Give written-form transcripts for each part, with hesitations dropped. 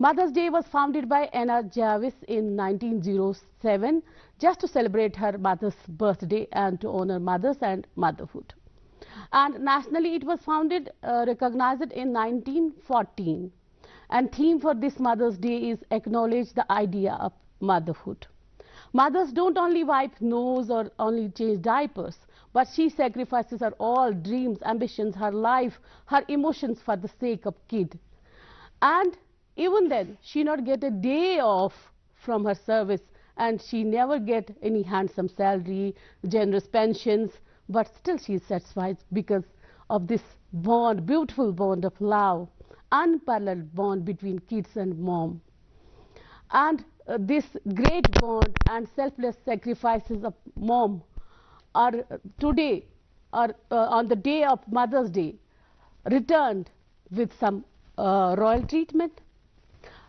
Mother's Day was founded by Anna Jarvis in 1907 just to celebrate her mother's birthday and to honor mothers and motherhood. And nationally it was recognized in 1914. And theme for this Mother's Day is acknowledge the idea of motherhood. Mothers don't only wipe nose or only change diapers, but she sacrifices her all dreams, ambitions, her life, her emotions for the sake of kid. And even then, she not get a day off from her service, and she never get any handsome salary, generous pensions, but still she is satisfied because of this bond, beautiful bond of love, unparalleled bond between kids and mom. And this great bond and selfless sacrifices of mom are today, or on the day of Mother's Day, returned with some royal treatment.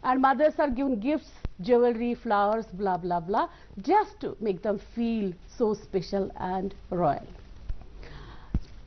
And mothers are given gifts, jewelry, flowers, blah blah blah, just to make them feel so special and royal.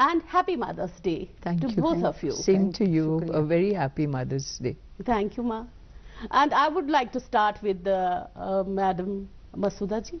and happy Mother's Day to both of you. Same to you. A very happy Mother's Day. Thank you, Ma. And I would like to start with Madam Masuda ji.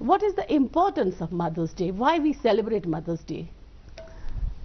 What is the importance of Mother's Day? Why we celebrate Mother's Day?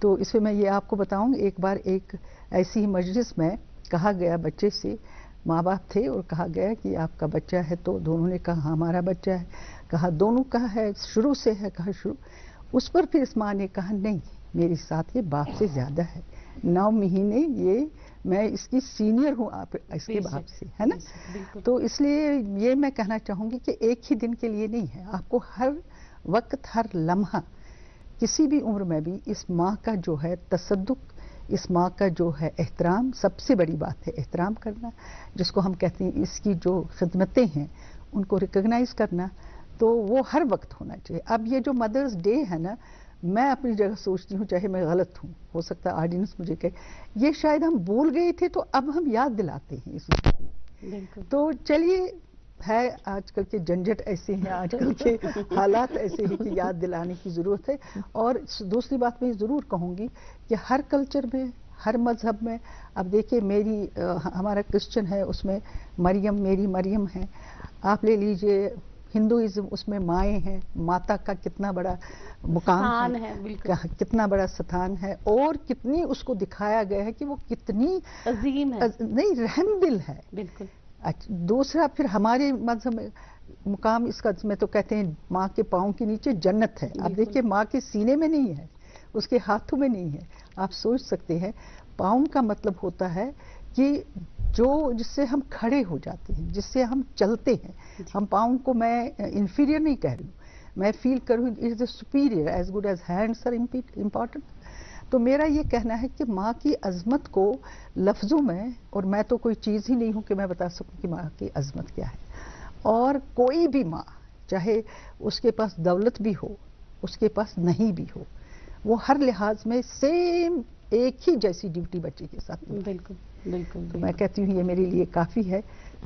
تو اس میں یہ آپ کو بتاؤں، ایک بار ایک ایسی ہی مجلس میں کہا گیا بچے سے، ماں باپ تھے اور کہا گیا کہ آپ کا بچہ ہے، تو دونوں نے کہا ہمارا بچہ ہے، کہا دونوں کا ہے، شروع سے ہے، کہا شروع. اس پر پھر اس ماں نے کہا نہیں، میرے ساتھ یہ باپ سے زیادہ ہے، 9 مہینے یہ میں اس کی سینئر ہوں آپ اس کے باپ سے، ہے نا. تو اس لیے یہ میں کہنا چاہوں گی کہ ایک ہی دن کے لیے نہیں ہے، آپ کو ہر وقت ہر لمحہ کسی بھی عمر میں بھی اس ماں کا جو ہے تصدق، اس ماں کا جو ہے احترام، سب سے بڑی بات ہے احترام کرنا، جس کو ہم کہتے ہیں اس کی جو خدمتیں ہیں ان کو ریکگنائز کرنا، تو وہ ہر وقت ہونا چاہیے. اب یہ جو مدرز ڈے ہے نا، میں اپنی جگہ سوچتی ہوں، چاہے میں غلط ہوں، ہو سکتا ہے آڈینس مجھے کہے یہ شاید ہم بھول گئے تھے، تو اب ہم یاد دلاتے ہیں اس کو. تو چلیے، ہے آج کل کے جھنجھٹ ایسے ہیں، آج کل کے حالات ایسے ہیں کہ یاد دلانے کی ضرورت ہے. اور دوسری بات میں ضرور کہوں گی کہ ہر کلچر میں، ہر مذہب میں، اب دیکھیے ہمارا کرسچن ہے، اس میں مریم، میری مریم ہے. آپ لے لیجئے ہندوازم، اس میں مائیں ہیں، ماتا کا کتنا بڑا مقام ہے، کتنا بڑا ستان ہے، اور کتنی اس کو دکھایا گیا ہے کہ وہ کتنی عظیم ہے، نہیں رحم دل ہے. بالکل. دوسرا پھر ہمارے مذہب میں مقام اس کا میں تو کہتے ہیں ماں کے پاؤں کے نیچے جنت ہے. اب دیکھیے ماں کے سینے میں نہیں ہے، اس کے ہاتھوں میں نہیں ہے. آپ سوچ سکتے ہیں پاؤں کا مطلب ہوتا ہے کہ جس سے ہم کھڑے ہو جاتے ہیں، جس سے ہم چلتے ہیں. ہم پاؤں کو میں انفیریئر نہیں کہہ رہی ہوں، میں فیل کروں it is a superior, as good as hands are important. تو میرا یہ کہنا ہے کہ ماں کی عظمت کو لفظوں میں، اور میں تو کوئی چیز ہی نہیں ہوں کہ میں بتا سکوں کہ ماں کی عظمت کیا ہے. اور کوئی بھی ماں، چاہے اس کے پاس دولت بھی ہو، اس کے پاس نہیں بھی ہو، وہ ہر لحاظ میں سیم ایک ہی جیسی ڈیوٹی بچے کے ساتھ. بالکل بالکل. تو میں کہتی ہوں یہ میرے لیے کافی ہے.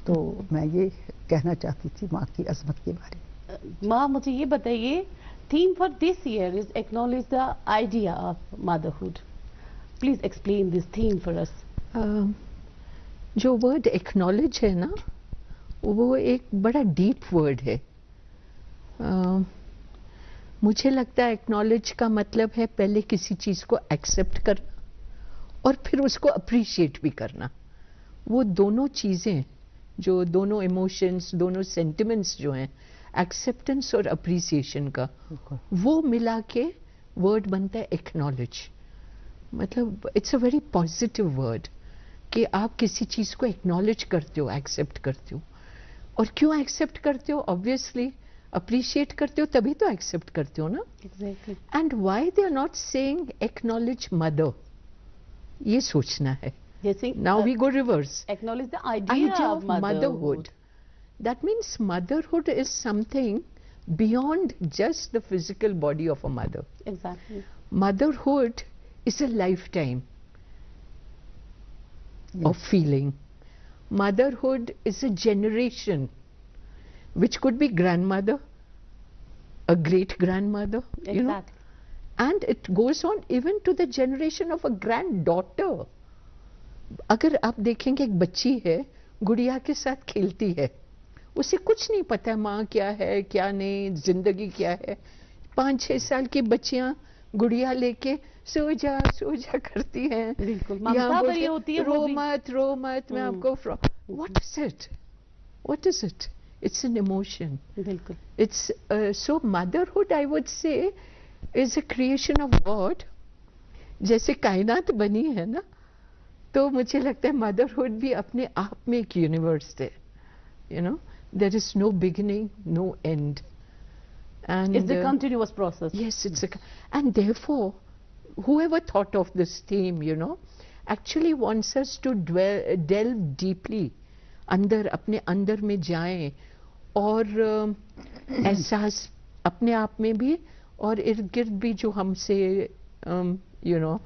تو میں یہ کہنا چاہتی تھی ماں کی عظمت کے بارے میں. ماں مجھے یہ بتائیے، theme for this year is acknowledge the idea of motherhood. Please explain this theme for us. جو ورڈ ایکنالج ہے نا، وہ ایک بڑا ڈیپ ورڈ ہے. مجھے لگتا ہے ایکنالج کا مطلب ہے پہلے کسی چیز کو ایکسیپٹ کرنا اور پھر اس کو اپریشیٹ بھی کرنا. وہ دونوں چیزیں، جو دونوں ایموشنز، دونوں سینٹیمنٹس جو ہیں، ایکسیپٹنس اور اپریسیشن کا، وہ ملا کے ورڈ بنتا ہے ایکنالج. مطلب it's a very positive word کہ آپ کسی چیز کو ایکنالج کرتے ہو، ایکسیپٹ کرتے ہو. اور کیوں ایکسیپٹ کرتے ہو؟ آبویسلی اپریشیٹ کرتے ہو تبھی تو ایکسیپٹ کرتے ہو نا. Exactly. And why they are not seeing acknowledge mother, یہ سوچنا ہے. جیسے now we go reverse. Acknowledge the idea of motherhood. That means motherhood is something beyond just the physical body of a mother. Exactly. Motherhood is a lifetime of feeling. Motherhood is a generation, which could be grandmother, a great grandmother, you know, and it goes on even to the generation of a granddaughter. اگر آپ دیکھیں کہ ایک بچی ہے، گڑیا کے ساتھ کھیلتی ہے، اسے کچھ نہیں پتا ماں کیا ہے کیا نہیں، زندگی کیا ہے. 5-6 سال کی بچیاں گڑیا لے کے سو جا کرتی ہیں. بالکل ممتا بھری ہوتی ہے. رو مت میں آپ کو what is it? It's an emotion. بالکل. It's so motherhood I would say is a creation of God. جیسے کائنات بنی ہے نا، تو مجھے لگتا ہے مدرہڈ بھی اپنے آپ میں ایک یونیورس ہے. You know there is no beginning, no end. It's a continuous process. Yes, and therefore, whoever thought of this theme, you know, actually wants us to delve deeply اندر، اپنے اندر میں جائیں اور احساس اپنے آپ میں بھی اور ارد گرد بھی جو ہم سے یو نو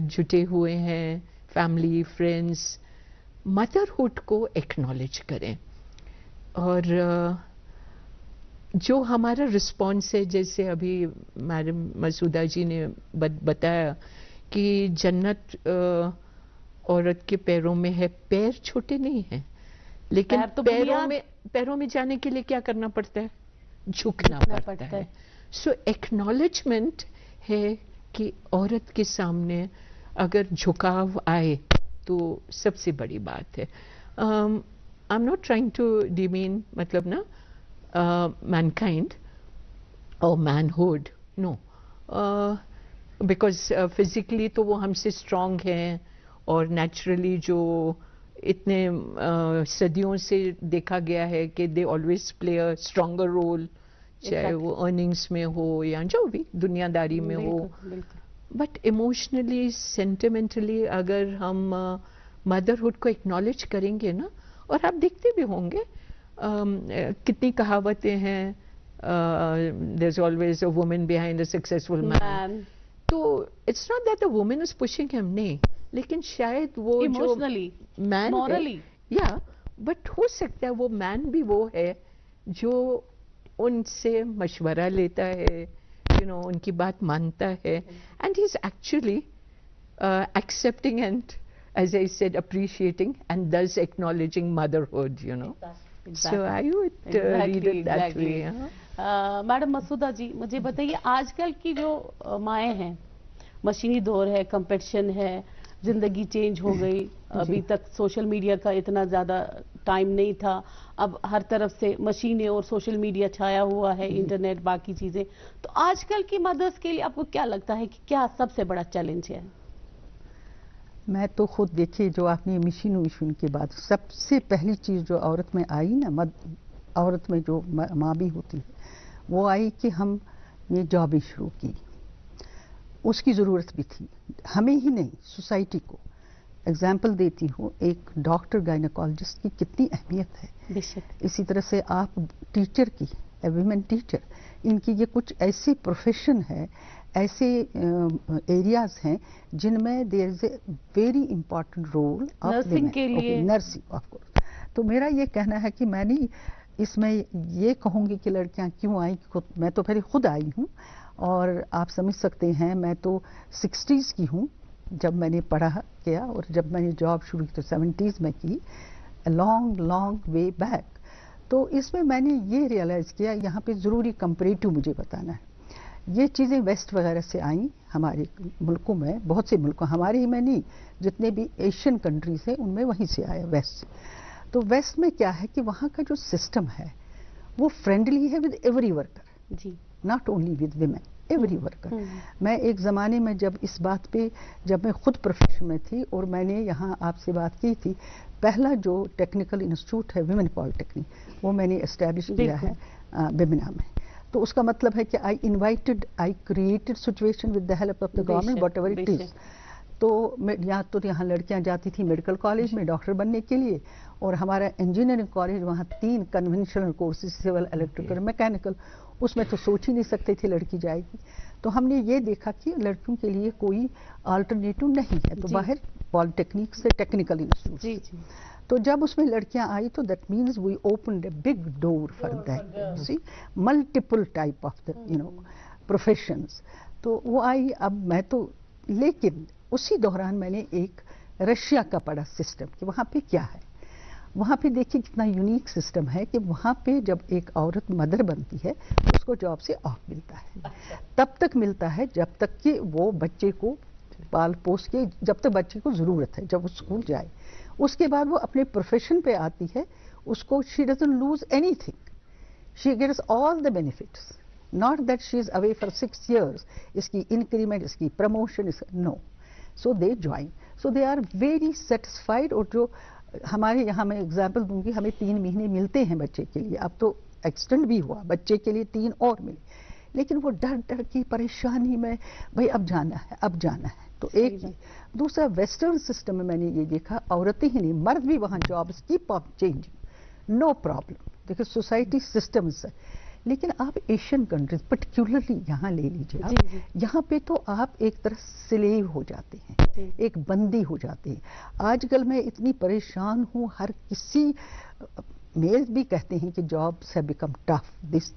جٹے ہوئے ہیں، فیملی، فرینڈس، مدرہڈ کو ایکنالج کریں. اور جو ہمارا رسپانس ہے، جیسے ابھی میڈم مسعودہ جی نے بتایا کہ جنت عورت کے پیروں میں ہے. پیر چھوٹے نہیں ہیں، لیکن پیروں میں جانے کے لیے کیا کرنا پڑتا ہے؟ جھکنا پڑتا ہے. سو ایکنالجمنٹ ہے کہ عورت کے سامنے اگر جھکاؤ آئے تو سب سے بڑی بات ہے. I'm not trying to demean مطلب نا مینکائنڈ اور مینہوڈ نو, بیکاز فزیکلی تو وہ ہم سے اسٹرانگ ہیں اور نیچرلی جو اتنے صدیوں سے دیکھا گیا ہے کہ they always play a stronger role, چاہے وہ ارننگس میں ہو یا جو بھی دنیا داری میں ہو. بٹ ایموشنلی سینٹیمنٹلی اگر ہم مدرہڈ کو اکنالج کریں گے نا, اور آپ دیکھتے بھی ہوں گے کتنی کہاوتیں ہیں, there is always a woman behind a successful man. تو it's not that a woman is pushing ہم, نہیں, لیکن شاید وہ جو مین مورلی یا بٹ ہو سکتا ہے وہ مین بھی وہ ہے جو ان سے مشورہ لیتا ہے, ان کی بات مانتا ہے, and he is actually accepting and as I said appreciating and thus acknowledging motherhood, so I would read it that way. Madam Masooda ji, مجھے بتائیے آج کل کی جو مائیں ہیں, مشینی دور ہے, کمپٹیشن ہے, زندگی چینج ہو گئی, ابھی تک سوشل میڈیا کا اتنا زیادہ ٹائم نہیں تھا, اب ہر طرف سے مشینیں اور سوشل میڈیا چھایا ہوا ہے, انٹرنیٹ باقی چیزیں. تو آج کل کی مدرس کے لیے آپ کو کیا لگتا ہے کہ کیا سب سے بڑا چیلنج ہے؟ میں تو خود دیکھیے جو آپ نے مشین کی بات, سب سے پہلی چیز جو عورت میں آئی نا, عورت میں جو ماں بھی ہوتی ہے وہ آئی کہ ہم یہ جابیں شروع کی. اس کی ضرورت بھی تھی, ہمیں ہی نہیں سوسائٹی کو. ایگزامپل دیتی ہوں, ایک ڈاکٹر گائنیکالوجسٹ کی کتنی اہمیت ہے, اسی طرح سے آپ ٹیچر کی, ویمن ٹیچر, ان کی یہ کچھ ایسی پروفیشن ہے, ایسے ایریاز ہیں جن میں there is a very important role nursing کے لیے. Nursing of course. تو میرا یہ کہنا ہے کہ میں نہیں اس میں یہ کہوں گی کہ لڑکیاں کیوں آئیں, میں تو پہلے خود آئی ہوں, اور آپ سمجھ سکتے ہیں میں تو 60s کی ہوں جب میں نے پڑھا کیا, اور جب میں نے جاب شروع کی تو 70s میں کی, لانگ وے بیک. تو اس میں میں نے یہ ریئلائز کیا, یہاں پہ ضروری کمپیریٹو مجھے بتانا ہے. یہ چیزیں ویسٹ وغیرہ سے آئیں ہمارے ملکوں میں, بہت سے ملکوں, ہمارے ہی میں نہیں, جتنے بھی ایشین کنٹریز ہیں ان میں وہیں سے آیا ویسٹ. تو ویسٹ میں کیا ہے کہ وہاں کا جو سسٹم ہے وہ فرینڈلی ہے ود ایوری ورکر, جی, not only with women, every worker. میں ایک زمانے میں جب اس بات پہ, جب میں خود پروفیشن میں تھی اور میں نے یہاں آپ سے بات کی تھی, پہلا جو ٹیکنیکل انسٹیٹیوٹ ہے ویمن پالیٹیکنک, وہ میں نے اسٹیبلش کیا ہے بمنا میں. تو اس کا مطلب ہے کہ I created situation with the help of the government, whatever it is. تو یہاں لڑکیاں جاتی تھیں میڈیکل کالج میں ڈاکٹر بننے کے لیے, اور ہمارا انجینئرنگ کالج وہاں 3 conventional courses, civil, electrical, mechanical, اس میں تو سوچ ہی نہیں سکتے تھے لڑکی جائے گی. تو ہم نے یہ دیکھا کہ لڑکیوں کے لیے کوئی آلٹرنیٹو نہیں ہے, تو باہر پالیٹیکنک سے ٹیکنیکل انسٹیٹیوٹ. تو جب اس میں لڑکیاں آئی تو that means we opened a big door for that, see multiple type of the professions. تو وہ آئی. اب میں تو, لیکن اسی دوران میں نے ایک رشیا کا پڑھا سسٹم کہ وہاں پہ کیا ہے. وہاں پہ دیکھیے کتنا یونیک سسٹم ہے کہ وہاں پہ جب ایک عورت مدر بنتی ہے اس کو جاب سے آف ملتا ہے. تب تک ملتا ہے جب تک کہ وہ بچے کو پال پوس کے, جب تک بچے کو ضرورت ہے, جب وہ اسکول جائے. اس کے بعد وہ اپنے پروفیشن پہ آتی ہے, اس کو she doesn't lose anything, she gets all the benefits, not that she is away for 6 years, اس کی انکریمنٹ, اس کی promotion, no. So they join, so they are very satisfied. اور جو ہمارے یہاں, میں اگزامپل دوں گی, ہمیں 3 مہینے ملتے ہیں بچے کے لیے, اب تو ایکسٹینڈ بھی ہوا, بچے کے لیے 3 اور ملے, لیکن وہ ڈر کی پریشانی میں, بھائی اب جانا ہے, اب جانا ہے. تو ایک دوسرا ویسٹرن سسٹم میں نے یہ دیکھا, عورتیں ہی نہیں مرد بھی وہاں jobs keep of changing, no problem. دیکھیں سوسائٹی سسٹمز ہے, لیکن آپ ایشین کنٹریز پرٹیکولرلی یہاں لے لیجیے آپ, یہاں پہ تو آپ ایک طرح سلیو ہو جاتے ہیں, ایک بندی ہو جاتے ہیں. آج کل میں اتنی پریشان ہوں, ہر کسی میل بھی کہتے ہیں کہ جابس ہیو بیکم ٹف, دس,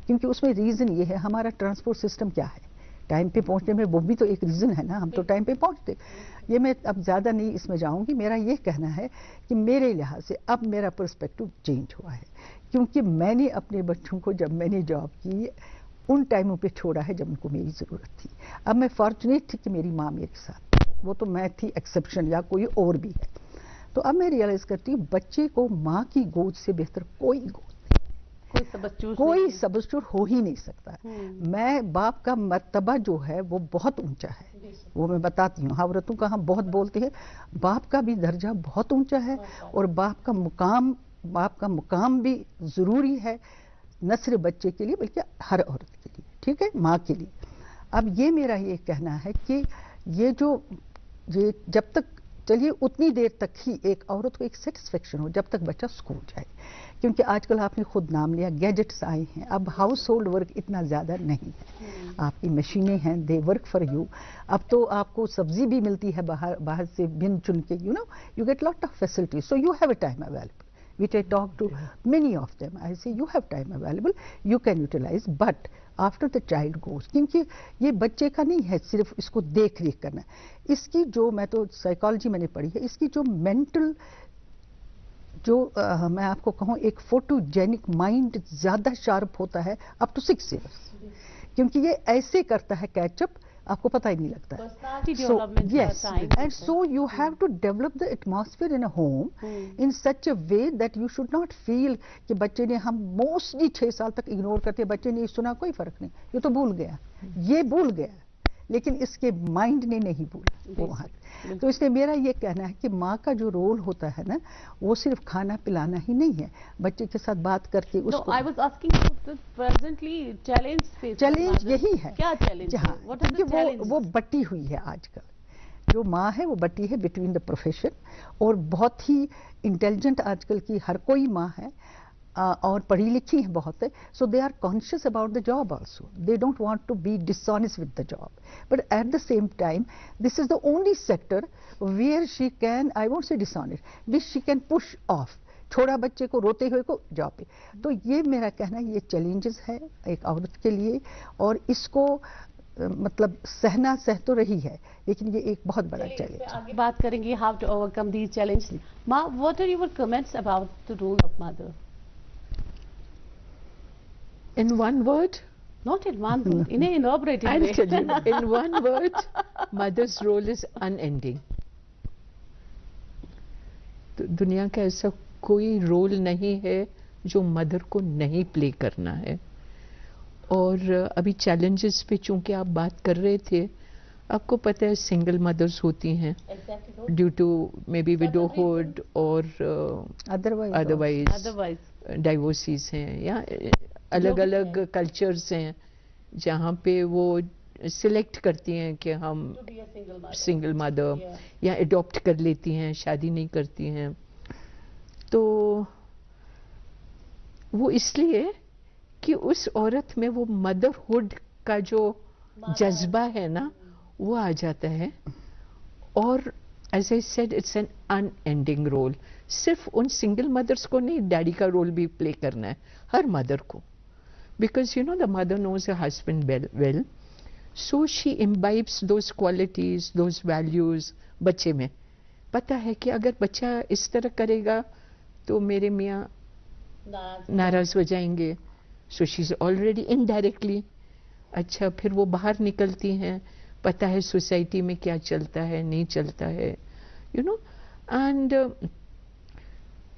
کیونکہ اس میں ریزن یہ ہے ہمارا ٹرانسپورٹ سسٹم کیا ہے, ٹائم پہ پہنچنے میں, وہ بھی تو ایک ریزن ہے نا, ہم تو ٹائم پہ پہنچتے. یہ میں اب زیادہ نہیں اس میں جاؤں گی. میرا یہ کہنا ہے کہ میرے لحاظ سے اب میرا پرسپیکٹو چینج ہوا ہے, کیونکہ میں نے اپنے بچوں کو, جب میں نے جاب کی, ان ٹائموں پہ چھوڑا ہے جب ان کو میری ضرورت تھی. اب میں فارچونیٹ تھی کہ میری ماں میرے ساتھ تھی. وہ تو میں تھی ایکسیپشن یا کوئی اور بھی ہے. تو اب میں ریئلائز کرتی ہوں بچے کو ماں کی گود سے بہتر کوئی گود کوئی سبسٹیوٹ ہو ہی نہیں سکتا. میں باپ کا مرتبہ جو ہے وہ بہت اونچا ہے. وہ میں بتاتی ہوں, عورتوں کا ہم بہت بولتے ہیں, باپ کا بھی درجہ بہت اونچا ہے اور باپ کا مقام بھی ضروری ہے, نہ صرف بچے کے لیے بلکہ ہر عورت کے لیے, ٹھیک ہے, ماں کے لیے. اب یہ میرا یہ کہنا ہے کہ یہ جب تک چلیے اتنی دیر تک ہی ایک عورت کو ایک سیٹسفیکشن ہو جب تک بچہ اسکول جائے, کیونکہ آج کل آپ نے خود نام لیا گیجٹس آئے ہیں, اب ہاؤس ہولڈ ورک اتنا زیادہ نہیں ہے, آپ کی مشینیں ہیں, دے ورک فار یو. اب تو آپ کو سبزی بھی ملتی ہے باہر سے بن چن کے, you get lot of facilities, so you have a time available. Which I talk to many of them. I say you have time available, you can utilize, but after the child goes, کیونکہ یہ بچے کا نہیں ہے صرف اس کو دیکھ ریکھ کرنا, اس کی جو میں تو سائیکالوجی میں نے پڑھی ہے, اس کی جو مینٹل جو میں آپ کو کہوں ایک فوٹوجینک مائنڈ زیادہ شارپ ہوتا ہے اپ ٹو 6 years, کیونکہ یہ ایسے کرتا ہے کیچ اپ, آپ کو پتہ ہی نہیں لگتا. Yes, and so you have to develop the atmosphere in a home in such a way that you should not feel کہ بچے نے, ہم موسٹلی 6 سال تک اگنور کرتے, بچے نے سنا کوئی فرق نہیں, یہ تو بھول گیا, یہ بھول گیا, لیکن اس کے مائنڈ نے نہیں بھولا وہ حق. تو اس لیے میرا یہ کہنا ہے کہ ماں کا جو رول ہوتا ہے نا, وہ صرف کھانا پلانا ہی نہیں ہے, بچے کے ساتھ بات کر کے اس کو چیلنج یہی ہے. کیونکہ وہ بٹی ہوئی ہے آج کل, جو ماں ہے وہ بٹی ہے بٹوین دا پروفیشن, اور بہت ہی انٹیلیجنٹ آج کل کی ہر کوئی ماں ہے, اور پڑھی لکھی ہیں بہت ہے, so they are conscious about the job also, they don't want to be dishonest with the job, but at the same time this is the only sector where she can, I won't say dishonest, which she can push off, چھوڑا بچے کو روتے ہوئے کو job پہ. تو یہ میرا کہنا ہے, یہ چیلنجز ہے ایک عورت کے لیے, اور اس کو مطلب سہ تو رہی ہے, لیکن یہ ایک بہت بڑا چیلنج ہے. آگے بات کریں گے how to overcome these challenge. ماں, what are your comments about the role of mother? In one word? Not in one word, in an elaborated way. I'll tell you, in one word, mother's role is unending. دنیا کا ایسا کوئی role نہیں ہے جو mother کو نہیں پلے کرنا ہے. اور ابھی چیلنجز پہ چونکہ آپ بات کر رہے تھے, آپ کو پتہ ہے سنگل مدرز ہوتی ہیں ڈیو ٹو مے بی وڈوہڈ اور ادروائز ڈائیورسیز ہیں, یا الگ الگ کلچرز ہیں جہاں پہ وہ سلیکٹ کرتی ہیں کہ ہم سنگل مدر, یا اڈاپٹ کر لیتی ہیں, شادی نہیں کرتی ہیں. تو وہ اس لیے کہ اس عورت میں وہ مدرہڈ کا جو جذبہ ہے نا, وہ آ جاتا ہے. اور as I said it's an unending role. صرف ان سنگل مدرس کو نہیں, ڈیڈی کا رول بھی پلے کرنا ہے, ہر مدر کو, because you know the mother knows a husband well, so she imbibes those qualities, those values بچے میں. پتہ ہے کہ اگر بچہ اس طرح کرے گا تو میرے میاں ناراض ہو جائیں گے, سو شی از آلریڈی انڈائریکٹلی. اچھا, پھر وہ باہر نکلتی ہیں, پتہ ہے سوسائٹی میں کیا چلتا ہے نہیں چلتا ہے, you know, and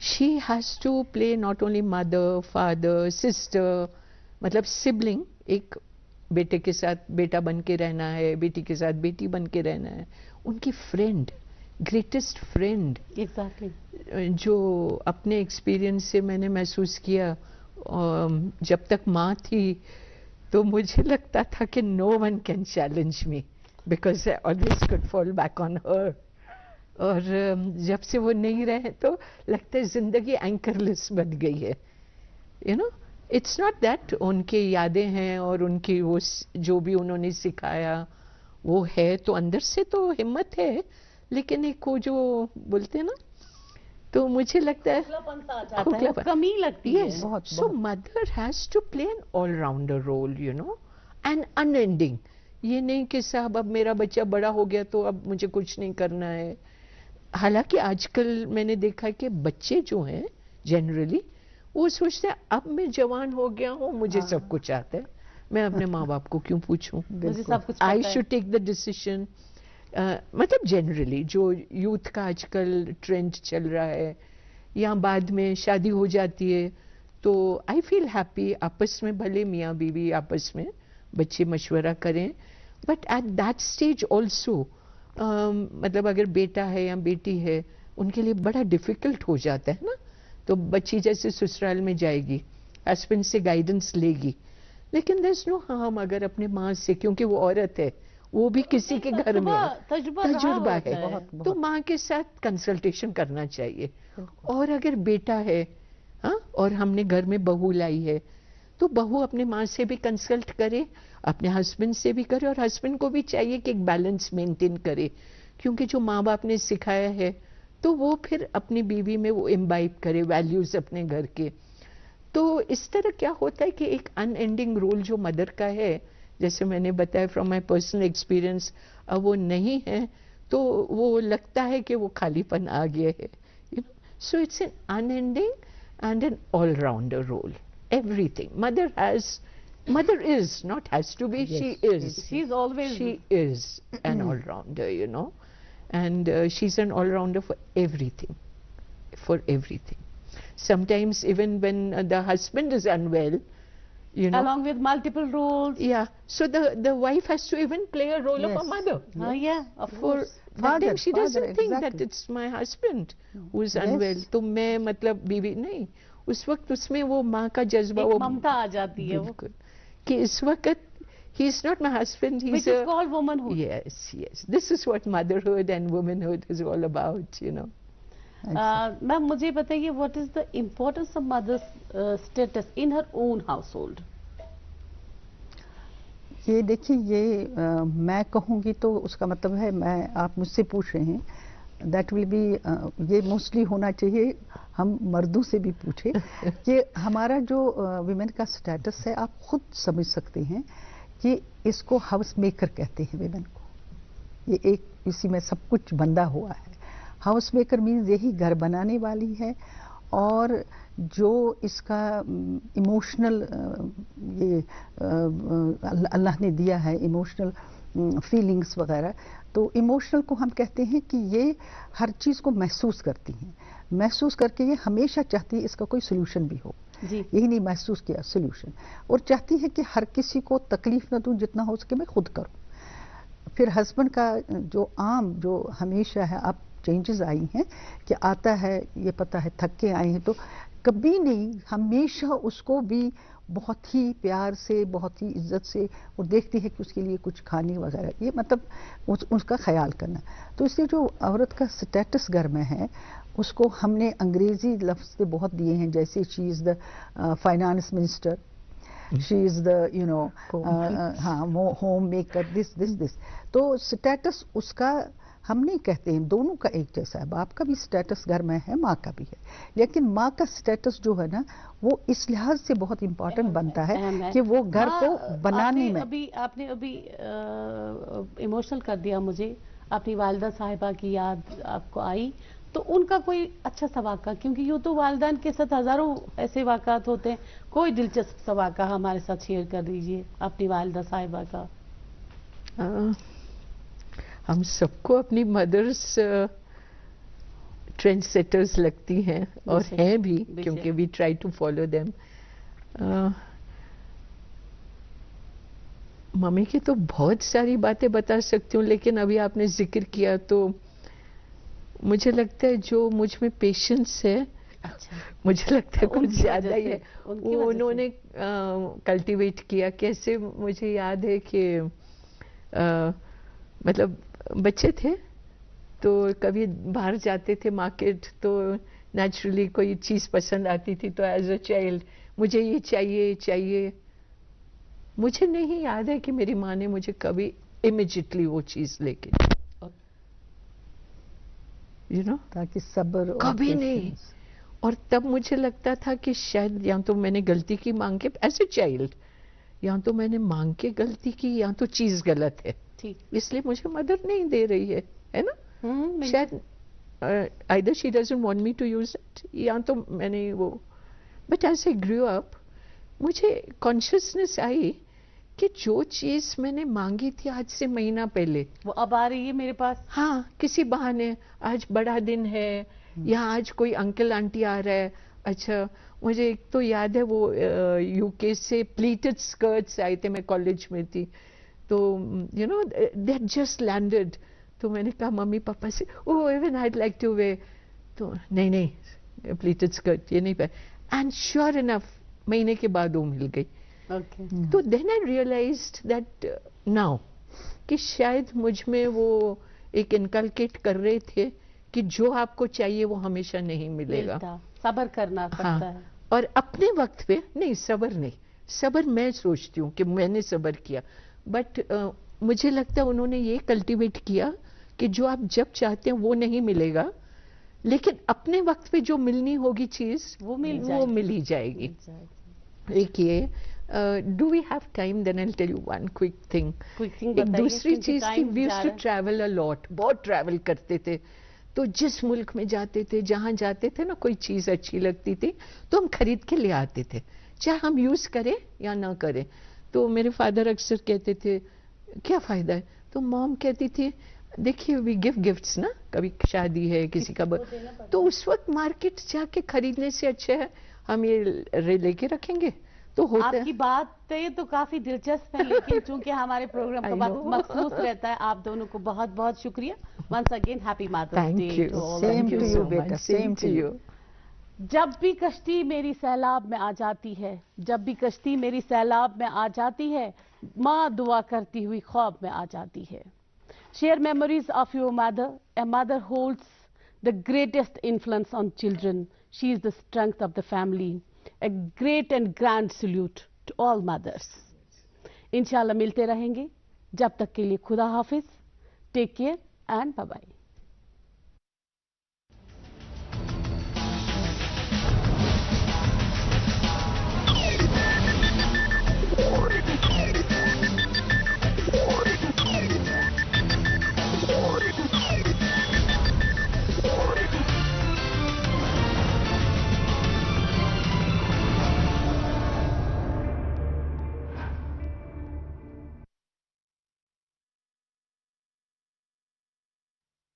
she has to play not only mother, father, sister, مطلب سبلنگ. ایک بیٹے کے ساتھ بیٹا بن کے رہنا ہے, بیٹی کے ساتھ بیٹی بن کے رہنا ہے, ان کی فرینڈ, گریٹسٹ فرینڈ. جو اپنے ایکسپیرئنس سے میں نے محسوس کیا, جب تک ماں تھی تو مجھے لگتا تھا کہ no one can challenge me because I always could fall back on her. اور جب سے وہ نہیں رہے تو لگتا ہے زندگی اینکر لیس بن گئی ہے. You know, it's not that ان کی یادیں ہیں اور ان کی وہ جو بھی انہوں نے سکھایا وہ ہے, تو اندر سے تو ہمت ہے, لیکن ایک وہ جو بولتے ہیں نا, تو مجھے لگتا ہے کمی لگتی ہے. So mother has to play an all rounder role, you know, and unending. یہ نہیں کہ صاحب اب میرا بچہ بڑا ہو گیا تو اب مجھے کچھ نہیں کرنا ہے. حالانکہ آج کل میں نے دیکھا کہ بچے جو ہیں جنرلی وہ سوچتے ہیں اب میں جوان ہو گیا ہوں, مجھے سب کچھ آتا ہے. میں اپنے ماں باپ کو کیوں پوچھوں؟ مجھے سب کچھ آئی پتہ ہے. Should take the decision. مطلب جنرلی جو یوتھ کا آج کل ٹرینڈ چل رہا ہے، یا بعد میں شادی ہو جاتی ہے تو آئی فیل ہیپی، آپس میں بھلے میاں بیوی آپس میں بچے مشورہ کریں، but at that stage also مطلب اگر بیٹا ہے یا بیٹی ہے ان کے لیے بڑا ڈیفیکلٹ ہو جاتا ہے نا. تو بچی جیسے سسرال میں جائے گی، ہسبینڈ سے گائیڈنس لے گی، لیکن دیر از نو ہارم اگر اپنے ماں سے، کیونکہ وہ عورت ہے، وہ بھی کسی کے گھر میں تجربہ ہے، تو ماں کے ساتھ کنسلٹیشن کرنا چاہیے. اور اگر بیٹا ہے ہاں اور ہم نے گھر میں بہو لائی ہے تو بہو اپنے ماں سے بھی کنسلٹ کرے، اپنے ہسبینڈ سے بھی کرے، اور ہسبینڈ کو بھی چاہیے کہ ایک بیلنس مینٹین کرے، کیونکہ جو ماں باپ نے سکھایا ہے تو وہ پھر اپنی بیوی میں وہ امبائب کرے ویلیوز اپنے گھر کے. تو اس طرح کیا ہوتا ہے کہ ایک ان اینڈنگ رول جو مدر کا ہے، جیسے میں نے بتایا فرام مائی پرسنل ایکسپیرئنس، اب وہ نہیں ہے تو وہ لگتا ہے کہ وہ خالی پن آ گیا ہے. So it's an unending and an all rounder role. Everything mother is not has to be, she is. She's always. She is an all-rounder, you know, and she's an all-rounder for everything. Sometimes even when the husband is unwell, you know. Along with multiple roles. Yeah, so the wife has to even play a role of a mother. Yeah, of course. That time she doesn't father, think that exactly. it's my husband who is unwell. تو میں مطلب بیوی نہیں، اس وقت اس میں وہ ماں کا جذبہ، ایک وہ ممتا آ جاتی ہے وہ. بالکل کہ اس وقت he is not my husband, he's Which is called womanhood. yes, this is what motherhood and womanhood is all about, you know. میم مجھے بتائیے what is the importance of mother's status in her own household? یہ دیکھیے، یہ میں کہوں گی تو اس کا مطلب ہے، میں آپ مجھ سے پوچھ رہے ہیں، دیٹ ول بی، یہ موسٹلی ہونا چاہیے ہم مردوں سے بھی پوچھیں کہ ہمارا جو ویمن کا سٹیٹس ہے، آپ خود سمجھ سکتے ہیں کہ اس کو ہاؤس میکر کہتے ہیں ویمن کو. یہ ایک اسی میں سب کچھ بندھا ہوا ہے. ہاؤس میکر مینز یہی گھر بنانے والی ہے، اور جو اس کا ایموشنل یہ اللہ نے دیا ہے ایموشنل فیلنگس وغیرہ، تو ایموشنل کو ہم کہتے ہیں کہ یہ ہر چیز کو محسوس کرتی ہیں، محسوس کر کے یہ ہمیشہ چاہتی ہے اس کا کوئی سولوشن بھی ہو. جی. یہی نہیں محسوس کیا سولوشن، اور چاہتی ہے کہ ہر کسی کو تکلیف نہ دوں، جتنا ہو سکے میں خود کروں. پھر ہسبینڈ کا جو عام جو ہمیشہ ہے، اب چینجز آئی ہیں کہ آتا ہے، یہ پتہ ہے تھک کے آئے ہیں، تو کبھی نہیں، ہمیشہ اس کو بھی بہت ہی پیار سے، بہت ہی عزت سے، اور دیکھتی ہے کہ اس کے لیے کچھ کھانے وغیرہ، یہ مطلب اس کا خیال کرنا. تو اس لیے جو عورت کا سٹیٹس گھر میں ہے، اس کو ہم نے انگریزی لفظ سے بہت دیے ہیں، جیسے شی از دا فائنانس منسٹر، شی از دا ہاں ہوم میکر، دس. تو سٹیٹس اس کا ہم نہیں کہتے ہیں، دونوں کا ایک جیسا ہے. باپ کا بھی سٹیٹس گھر میں ہے، ماں کا بھی ہے، لیکن ماں کا سٹیٹس جو ہے نا وہ اس لحاظ سے بہت امپورٹنٹ بنتا ہے کہ وہ گھر کو بنانے میں. آپ نے ابھی ایموشنل کر دیا مجھے، اپنی والدہ صاحبہ کی یاد آپ کو آئی، تو ان کا کوئی اچھا سا واقعہ، کیونکہ یوں تو والدین کے ساتھ ہزاروں ایسے واقعات ہوتے ہیں، کوئی دلچسپ سا واقعہ ہمارے ساتھ شیئر کر دیجئے اپنی والدہ صاحبہ کا. ہم سب کو اپنی مدرس ٹرینڈ سیٹرز لگتی ہیں، اور ہیں بھی، کیونکہ we try to follow them. Mummy کی تو بہت ساری باتیں بتا سکتی ہوں، لیکن ابھی آپ نے ذکر کیا تو مجھے لگتا ہے جو مجھ میں پیشنس ہے، مجھے لگتا ہے کچھ زیادہ ہی ہے، وہ انہوں نے کلٹیویٹ کیا. کیسے؟ مجھے یاد ہے کہ مطلب بچے تھے تو کبھی باہر جاتے تھے مارکیٹ، تو نیچرلی کوئی چیز پسند آتی تھی تو ایز اے چائلڈ مجھے یہ چاہیے. مجھے نہیں یاد ہے کہ میری ماں نے مجھے کبھی امیجیٹلی وہ چیز لے کے تاکہ صبر کبھی نہیں. اور تب مجھے لگتا تھا کہ شاید یا تو میں نے غلطی کی مانگ کے ایز اے چائلڈ، یا تو میں نے مانگ کے غلطی کی، یا تو چیز غلط ہے، اس لیے مجھے مدر نہیں دے رہی ہے نا. شاید either she doesn't want me to use it، یا تو میں نے وہ. بٹ ایز اے گریو اپ مجھے کانشیسنیس آئی کہ جو چیز میں نے مانگی تھی آج سے مہینہ پہلے وہ اب آ رہی ہے میرے پاس. ہاں کسی بہانے آج بڑا دن ہے یا آج کوئی انکل آنٹی آ رہا ہے. اچھا مجھے ایک تو یاد ہے وہ یو کے سے پلیٹڈ اسکرٹس آئے تھے, میں کالج میں تھی تو you know they just landed. تو میں نے کہا ممی پاپا سے oh even I'd like to way, تو نہیں پلیٹڈ اسکرٹ یہ نہیں پہ. اینڈ شیور انف مہینے کے بعد وہ مل گئی. اوکے. تو دین آئی ریئلائزڈ دیٹ ناؤ کہ شاید مجھ میں وہ ایک انکلکیٹ کر رہے تھے کہ جو آپ کو چاہیے وہ ہمیشہ نہیں ملے گا. صبر کرنا پڑتا ہے. اور اپنے وقت پہ نہیں, صبر نہیں, صبر میں سوچتی ہوں کہ میں نے صبر کیا, بٹ مجھے لگتا ہے انہوں نے یہ کلٹیویٹ کیا کہ جو آپ جب چاہتے ہیں وہ نہیں ملے گا, لیکن اپنے وقت پہ جو ملنی ہوگی چیز وہ مل ہی جائے گی. ایک یہ do we have time, then I tell you one quick thing. ایک دوسری چیز تھی, we used to travel a lot, بہت ٹریول کرتے تھے. تو جس ملک میں جاتے تھے, جہاں جاتے تھے نا کوئی چیز اچھی لگتی تھی تو ہم خرید کے لے آتے تھے, چاہے ہم یوز کریں یا نہ کریں. تو میرے فادر اکثر کہتے تھے کیا فائدہ ہے, تو مام کہتی تھی دیکھیے وی گیو گفٹس نا, کبھی شادی ہے کسی کا, تو اس وقت مارکیٹ جا کے خریدنے سے اچھا ہے ہم یہ لے کے رکھیں گے. تو آپ کی بات یہ تو کافی دلچسپ ہے, لیکن چونکہ ہمارے پروگرام کا وقت مخصوص رہتا ہے, آپ دونوں کو بہت بہت شکریہ. Once again happy mother's day. Same to you بیٹا, سیم ٹو یو. جب بھی کشتی میری سیلاب میں آ جاتی ہے, جب بھی کشتی میری سیلاب میں آ جاتی ہے, ماں دعا کرتی ہوئی خواب میں آ جاتی ہے. Share memories of your mother. A mother holds the greatest influence on children. She is the strength of the family. A great and grand salute to all mothers. انشاءاللہ ملتے رہیں گے, جب تک کے لیے خدا حافظ. Take care and bye bye.